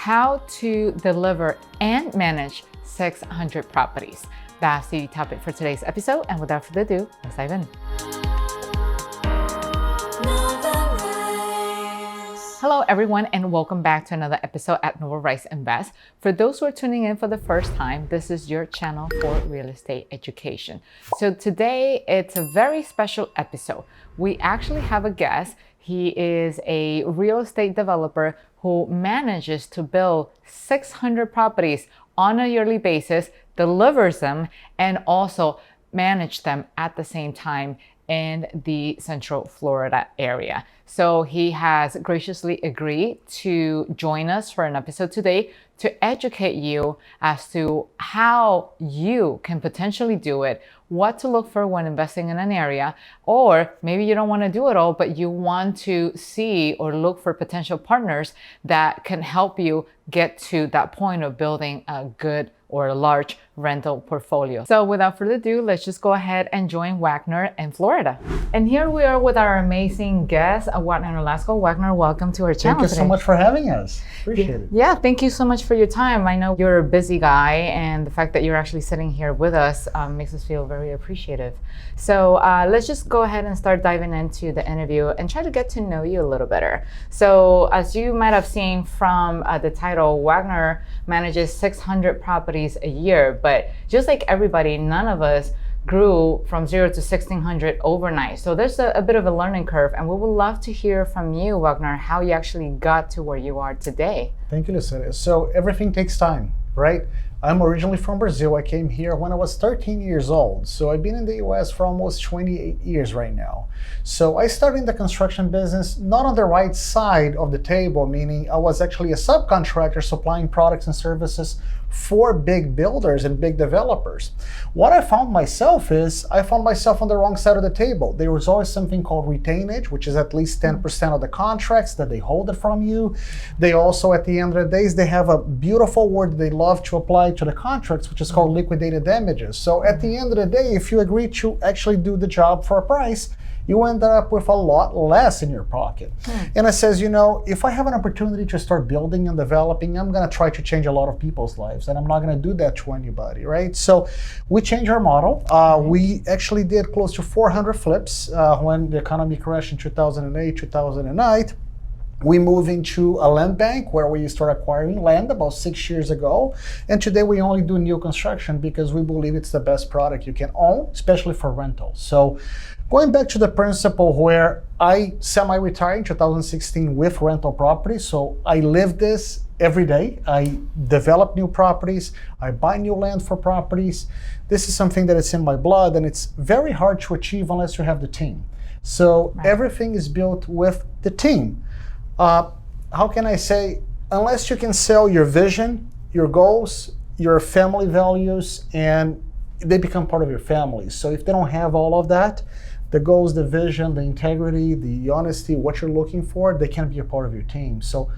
how to deliver and manage 600 properties. That's the topic for today's episode. And without further ado, let's dive in. Hello everyone, and welcome back to another episode at Novarise Invest. For those who are tuning in for the first time, this is your channel for real estate education. So today it's a very special episode. We actually have a guest. He is a real estate developer who manages to build 600 properties on a yearly basis, delivers them, and also manage them at the same time in the Central Florida area. So he has graciously agreed to join us for an episode today to educate you as to how you can potentially do it, what to look for when investing in an area, or maybe you don't want to do it all, but you want to see or look for potential partners that can help you get to that point of building a good or a large rental portfolio. So without further ado, let's just go ahead and join Wagner in Florida. And here we are with our amazing guest, Wagner Nolasco. Wagner, welcome to our channel. Thank you so much for having us. Appreciate it. Yeah, thank you so much for your time. I know you're a busy guy, and the fact that you're actually sitting here with us makes us feel very appreciative. So let's just go ahead and start diving into the interview and try to get to know you a little better. So as you might have seen from the title, Wagner manages 600 properties a year, but just like everybody, none of us grew from 0 to 1,600 overnight. So there's a bit of a learning curve, and we would love to hear from you, Wagner, how you actually got to where you are today. Thank you, Lucetta. So everything takes time, right? I'm originally from Brazil. I came here when I was 13 years old. So I've been in the US for almost 28 years right now. So I started in the construction business, not on the right side of the table, meaning I was actually a subcontractor supplying products and services for big builders and big developers. What I found myself on the wrong side of the table. There was always something called retainage, which is at least 10% of the contracts that they hold it from you. They also, at the end of the days, they have a beautiful word they love to apply to the contracts, which is called liquidated damages. So at the end of the day, if you agree to actually do the job for a price, you end up with a lot less in your pocket. And it says, if I have an opportunity to start building and developing, I'm going to try to change a lot of people's lives, and I'm not going to do that to anybody, right? So we changed our model. We actually did close to 400 flips when the economy crashed in 2008, 2009. We moved into a land bank where we started acquiring land about 6 years ago. And today we only do new construction because we believe it's the best product you can own, especially for rentals. So going back to the principle where I semi-retired in 2016 with rental properties. So I live this every day. I develop new properties. I buy new land for properties. This is something that is in my blood, and it's very hard to achieve unless you have the team. So everything is built with the team. How can I say, unless you can sell your vision, your goals, your family values, and they become part of your family. So if they don't have all of that, the goals, the vision, the integrity, the honesty, what you're looking for, they can be a part of your team. So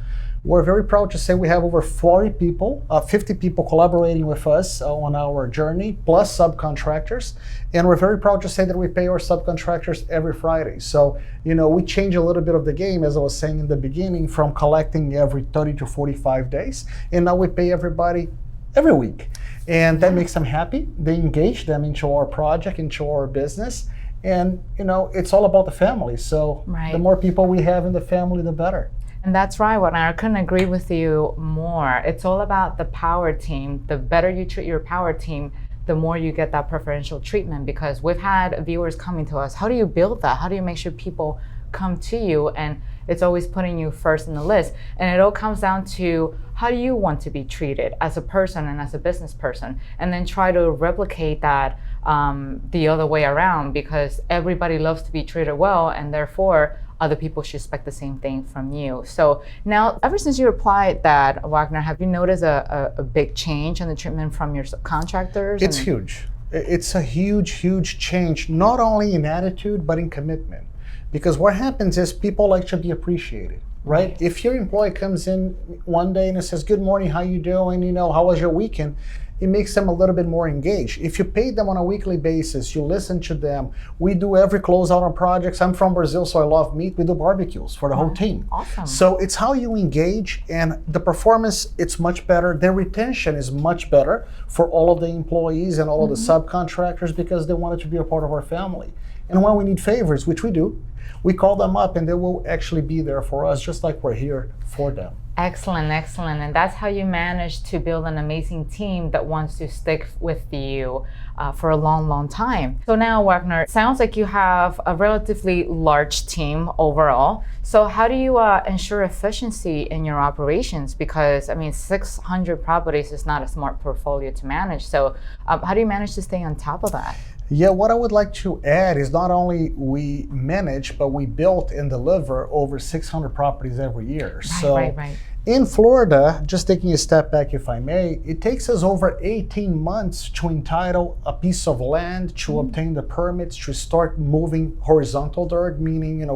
we're very proud to say we have over 40 people, 50 people collaborating with us on our journey, plus subcontractors. And we're very proud to say that we pay our subcontractors every Friday. So, we change a little bit of the game, as I was saying in the beginning, from collecting every 30 to 45 days. And now we pay everybody every week. And that makes them happy. They engage them into our project, into our business. And, it's all about the family. So the more people we have in the family, the better. And that's right, Wagner. I couldn't agree with you more. It's all about the power team. The better you treat your power team, the more you get that preferential treatment, because we've had viewers coming to us. How do you build that? How do you make sure people come to you? And it's always putting you first in the list. And it all comes down to how do you want to be treated as a person and as a business person, and then try to replicate that the other way around, because everybody loves to be treated well, and therefore other people should expect the same thing from you. So now, ever since you applied that, Wagner, have you noticed a big change in the treatment from your contractors? It's huge. It's a huge change, not only in attitude, but in commitment. Because what happens is people like to be appreciated, right? If your employee comes in one day and says, "Good morning, how you doing? How was your weekend?" it makes them a little bit more engaged. If you pay them on a weekly basis, you listen to them. We do every closeout on projects. I'm from Brazil, so I love meat. We do barbecues for the whole team. Awesome. So it's how you engage, and the performance, it's much better. Their retention is much better for all of the employees and all of the subcontractors, because they wanted to be a part of our family. And when we need favors, which we do, we call them up and they will actually be there for us, just like we're here for them. Excellent, excellent. And that's how you manage to build an amazing team that wants to stick with you for a long, long time. So now, Wagner, it sounds like you have a relatively large team overall. So how do you ensure efficiency in your operations? Because, I mean, 600 properties is not a smart portfolio to manage. So how do you manage to stay on top of that? Yeah, what I would like to add is not only we manage, but we build and deliver over 600 properties every year. Right. In Florida, just taking a step back if I may, it takes us over 18 months to entitle a piece of land, to obtain the permits, to start moving horizontal dirt, meaning,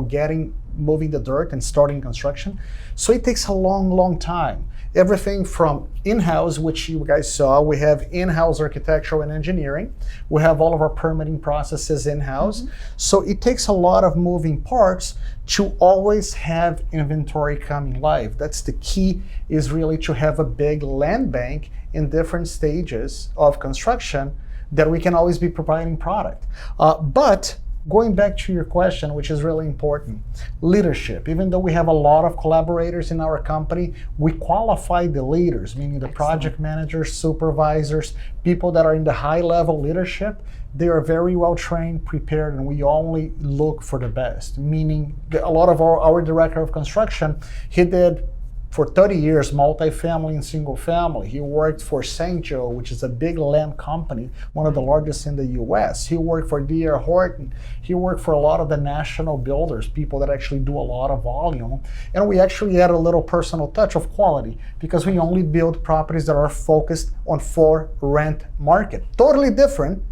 moving the dirt and starting construction. So it takes a long, long time. Everything from in-house, which you guys saw, we have in-house architectural and engineering. We have all of our permitting processes in-house. So it takes a lot of moving parts to always have inventory coming live. That's the key, is really to have a big land bank in different stages of construction that we can always be providing product. But going back to your question, which is really important, leadership. Even though we have a lot of collaborators in our company, we qualify the leaders, meaning the project managers, supervisors, people that are in the high-level leadership. They are very well trained, prepared, and we only look for the best. Meaning a lot of our director of construction, he did for 30 years, multifamily and single family. He worked for St. Joe, which is a big land company, one of the largest in the US. He worked for D.R. Horton. He worked for a lot of the national builders, people that actually do a lot of volume. And we actually add a little personal touch of quality, because we only build properties that are focused on for rent market. Totally different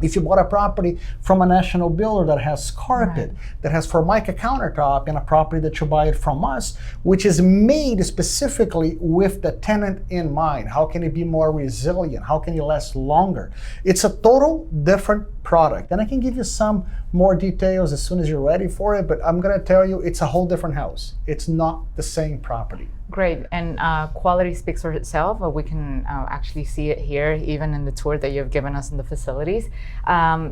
if you bought a property from a national builder that has carpet, that has Formica countertop, and a property that you buy it from us, which is made specifically with the tenant in mind. How can it be more resilient? How can it last longer? It's a total different product. And I can give you some more details as soon as you're ready for it, but I'm gonna tell you, it's a whole different house. It's not the same property. Great, and quality speaks for itself. We can actually see it here, even in the tour that you've given us in the facilities.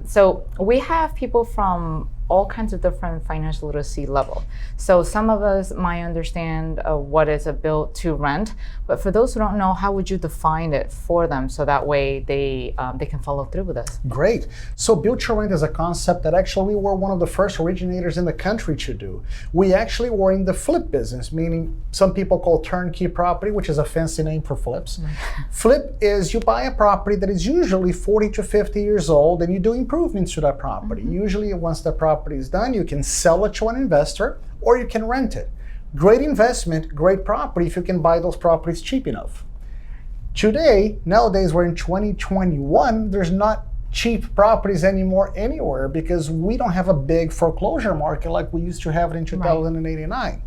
So we have people from all kinds of different financial literacy level. So some of us might understand what is a build to rent, but for those who don't know, how would you define it for them so that way they can follow through with us? Great. So build to rent is a concept that actually we were one of the first originators in the country to do. We actually were in the flip business, meaning some people call turnkey property, which is a fancy name for flips. Flip is you buy a property that is usually 40 to 50 years old, and you do improvements to that property. Usually once the property is done, you can sell it to an investor or you can rent it. Great investment, great property if you can buy those properties cheap enough. Today, nowadays we're in 2021, there's not cheap properties anymore anywhere, because we don't have a big foreclosure market like we used to have it in 2089.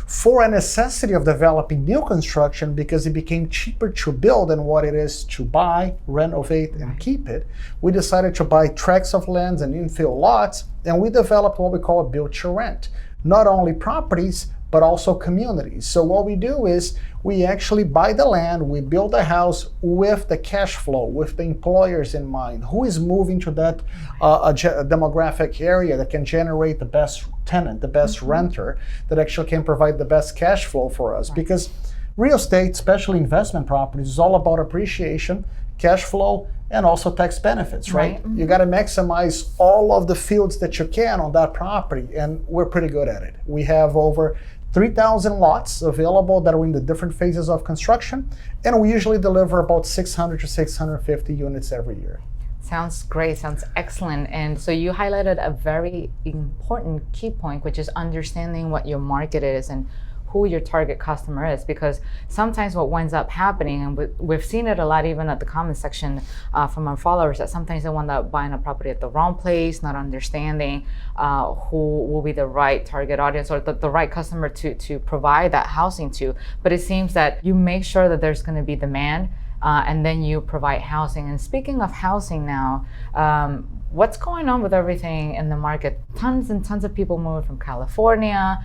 For a necessity of developing new construction, because it became cheaper to build than what it is to buy, renovate, and keep it, we decided to buy tracts of lands and infill lots, and we developed what we call a build to rent. Not only properties, but also communities. So what we do is we actually buy the land, we build a house with the cash flow, with the employers in mind. Who is moving to that demographic area that can generate the best tenant, the best renter, that actually can provide the best cash flow for us? Because real estate, especially investment properties, is all about appreciation, cash flow, and also tax benefits, right? You got to maximize all of the fields that you can on that property, and we're pretty good at it. We have over 3,000 lots available that are in the different phases of construction, and we usually deliver about 600 to 650 units every year. Sounds great, sounds excellent. And so you highlighted a very important key point, which is understanding what your market is and who your target customer is, because sometimes what winds up happening, and we've seen it a lot even at the comment section from our followers, that sometimes they wind up buying a property at the wrong place, not understanding who will be the right target audience or the right customer to provide that housing to. But it seems that you make sure that there's going to be demand and then you provide housing. And speaking of housing now, what's going on with everything in the market? Tons and tons of people moving from California,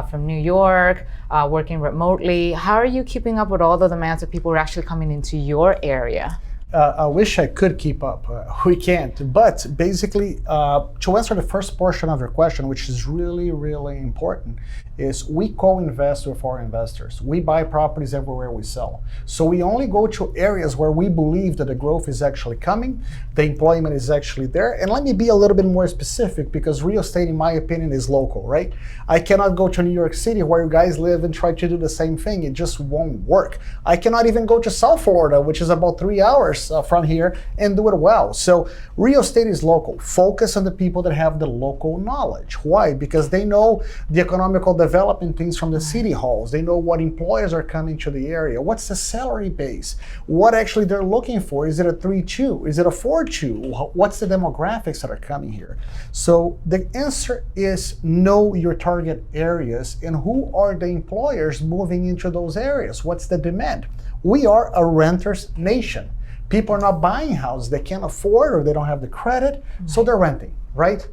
from New York, working remotely. How are you keeping up with all the demands of people who are actually coming into your area? I wish I could keep up. We can't. But basically, to answer the first portion of your question, which is really, really important, is we co-invest with our investors. We buy properties everywhere we sell. So we only go to areas where we believe that the growth is actually coming, the employment is actually there. And let me be a little bit more specific, because real estate, in my opinion, is local, right? I cannot go to New York City where you guys live and try to do the same thing. It just won't work. I cannot even go to South Florida, which is about 3 hours from here, and do it well. So real estate is local. Focus on the people that have the local knowledge. Why? Because they know the economical development things from the city halls. They know what employers are coming to the area. What's the salary base? What actually they're looking for? Is it a 3-2? Is it a 4-2? What's the demographics that are coming here? So the answer is know your target areas and who are the employers moving into those areas. What's the demand? We are a renter's nation. People are not buying houses they can't afford, or they don't have the credit, so they're renting, right?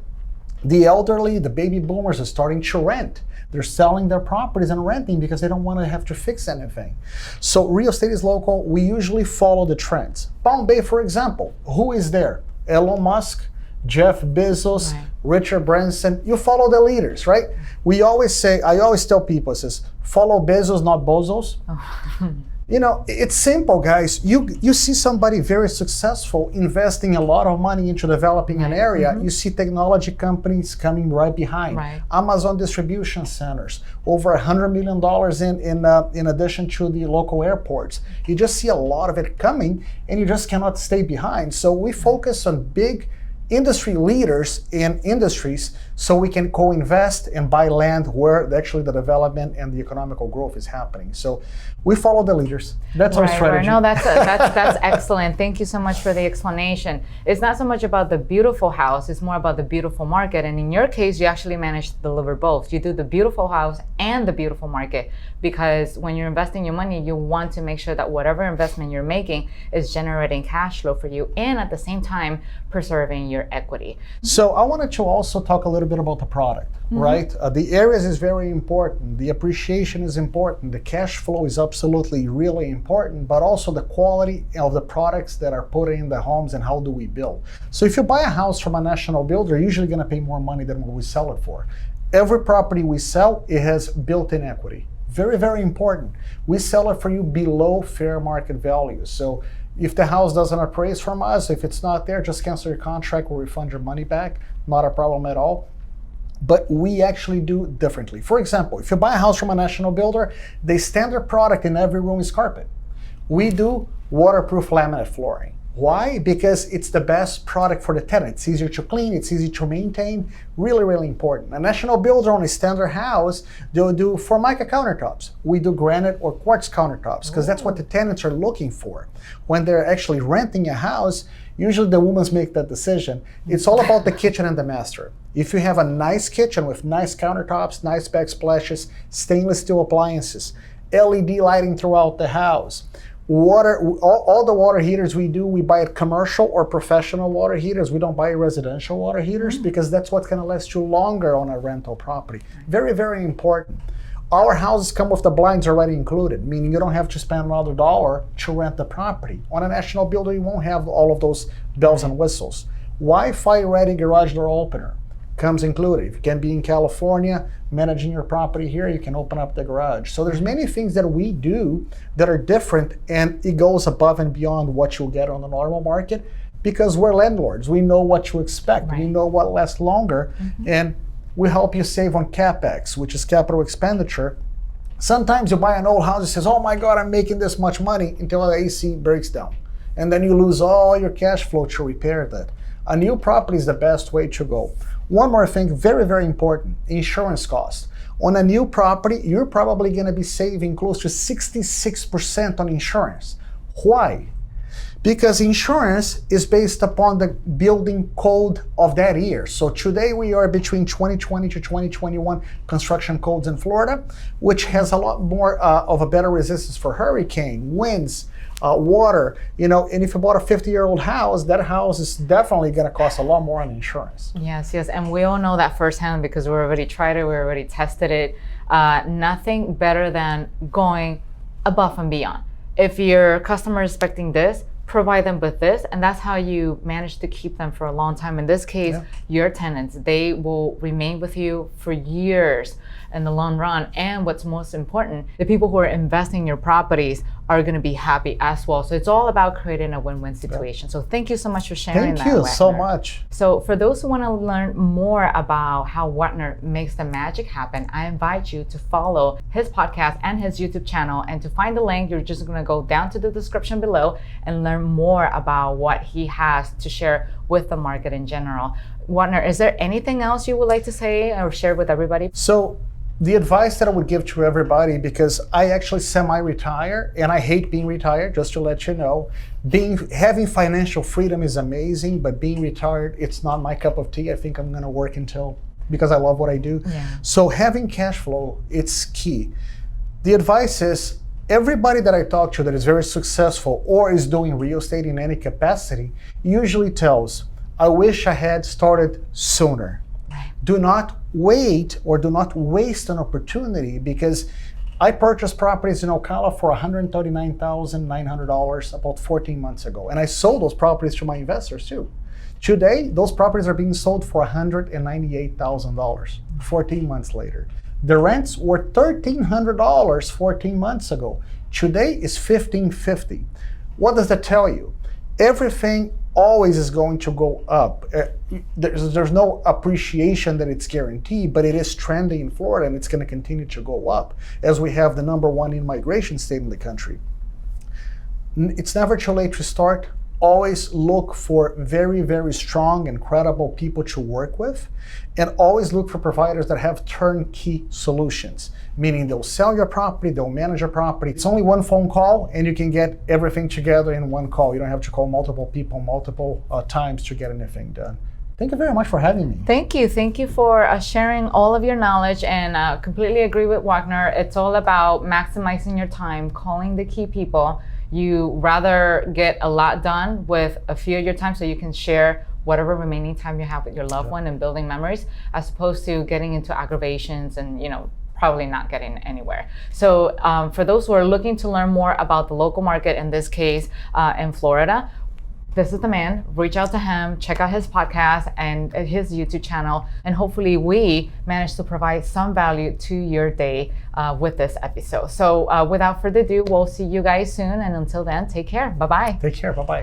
The elderly, the baby boomers are starting to rent. They're selling their properties and renting because they don't want to have to fix anything. So real estate is local. We usually follow the trends. Palm Bay, for example, who is there? Elon Musk, Jeff Bezos, right. Richard Branson. You follow the leaders, right? I always tell people, it says, follow Bezos, not bozos. Oh. You know, it's simple, guys. You see somebody very successful investing a lot of money into developing an area. You see technology companies coming right behind. Right. Amazon distribution centers, over $100 million in addition to the local airports. You just see a lot of it coming, and you just cannot stay behind. So we focus on big industry leaders in industries so we can co-invest and buy land where actually the development and the economical growth is happening. So we follow the leaders. That's our strategy. Right. No, that's excellent. Thank you so much for the explanation. It's not so much about the beautiful house, it's more about the beautiful market. And in your case, you actually manage to deliver both. You do the beautiful house and the beautiful market, because when you're investing your money, you want to make sure that whatever investment you're making is generating cash flow for you, and at the same time preserving your equity. So I wanted to also talk a little bit about the product, right? The areas is very important. The appreciation is important. The cash flow is absolutely really important, but also the quality of the products that are put in the homes and how do we build. So if you buy a house from a national builder, you're usually going to pay more money than what we sell it for. Every property we sell, it has built-in equity. Very, very important. We sell it for you below fair market value. So if the house doesn't appraise from us, if it's not there, just cancel your contract, we'll refund your money back. Not a problem at all. But we actually do differently. For example, if you buy a house from a national builder, the standard product in every room is carpet. We do waterproof laminate flooring. Why? Because it's the best product for the tenant. It's easier to clean, it's easy to maintain, really, really important. A national builder on a standard house, they'll do Formica countertops. We do granite or quartz countertops, because that's what the tenants are looking for. When they're actually renting a house, usually the women make that decision. It's all about the kitchen and the master. If you have a nice kitchen with nice countertops, nice backsplashes, stainless steel appliances, LED lighting throughout the house, all the water heaters we do, we buy commercial or professional water heaters. We don't buy residential water heaters because that's what's going to last you longer on a rental property. Very, very important. Our houses come with the blinds already included, meaning you don't have to spend another dollar to rent the property. On a national builder, you won't have all of those bells and whistles. Wi-Fi ready garage door opener comes included. If you can be in California, managing your property here, you can open up the garage. So there's many things that we do that are different, and it goes above and beyond what you'll get on the normal market, because we're landlords. We know what to expect. Right. We know what lasts longer, and we help you save on CapEx, which is capital expenditure. Sometimes you buy an old house and says, oh my God, I'm making this much money, until the AC breaks down. And then you lose all your cash flow to repair that. A new property is the best way to go. One more thing, very, very important, insurance costs. On a new property, you're probably going to be saving close to 66% on insurance. Why? Because insurance is based upon the building code of that year. So today we are between 2020 to 2021 construction codes in Florida, which has a lot more of a better resistance for hurricane, winds, water, and if you bought a 50-year-old house, that house is definitely going to cost a lot more on insurance. Yes, and we all know that firsthand because we already tried it, we already tested it. Nothing better than going above and beyond. If your customer is expecting this, provide them with this, and that's how you manage to keep them for a long time. In this case, your tenants, they will remain with you for years in the long run. And what's most important, the people who are investing in your properties are going to be happy as well. So it's all about creating a win-win situation. So thank you so much for sharing that. Thank you Wagner. so much. So for those who want to learn more about how Wagner makes the magic happen, I invite you to follow his podcast and his YouTube channel. And to find the link, you're just going to go down to the description below and learn more about what he has to share with the market in general. Wagner, is there anything else you would like to say or share with everybody? So the advice that I would give to everybody, because I actually semi-retire and I hate being retired, just to let you know, having financial freedom is amazing, but being retired, it's not my cup of tea. I think I'm going to work because I love what I do. So having cash flow, it's key. The advice is, everybody that I talk to that is very successful or is doing real estate in any capacity usually tells, I wish I had started sooner. Do not wait or do not waste an opportunity, because I purchased properties in Ocala for $139,900 about 14 months ago. And I sold those properties to my investors too. Today, those properties are being sold for $198,000 14 months later. The rents were $1,300 14 months ago. Today is $1,550. What does that tell you? Everything always is going to go up. There's no appreciation that it's guaranteed, but it is trending in Florida, and it's going to continue to go up as we have the #1 in-migration state in the country. It's never too late to start. Always look for very, very strong and credible people to work with, and always look for providers that have turnkey solutions, meaning they'll sell your property, they'll manage your property. It's only one phone call and you can get everything together in one call. You don't have to call multiple people multiple times to get anything done. Thank you very much for having me. Thank you for sharing all of your knowledge, and completely agree with Wagner. It's all about maximizing your time, calling the key people. You rather get a lot done with a few of your time so you can share whatever remaining time you have with your loved one and building memories, as opposed to getting into aggravations and probably not getting anywhere. So for those who are looking to learn more about the local market, in this case in Florida, this is the man. Reach out to him, check out his podcast and his YouTube channel, and hopefully we managed to provide some value to your day with this episode. So without further ado, we'll see you guys soon, and until then, take care. Bye-bye. Take care. Bye-bye.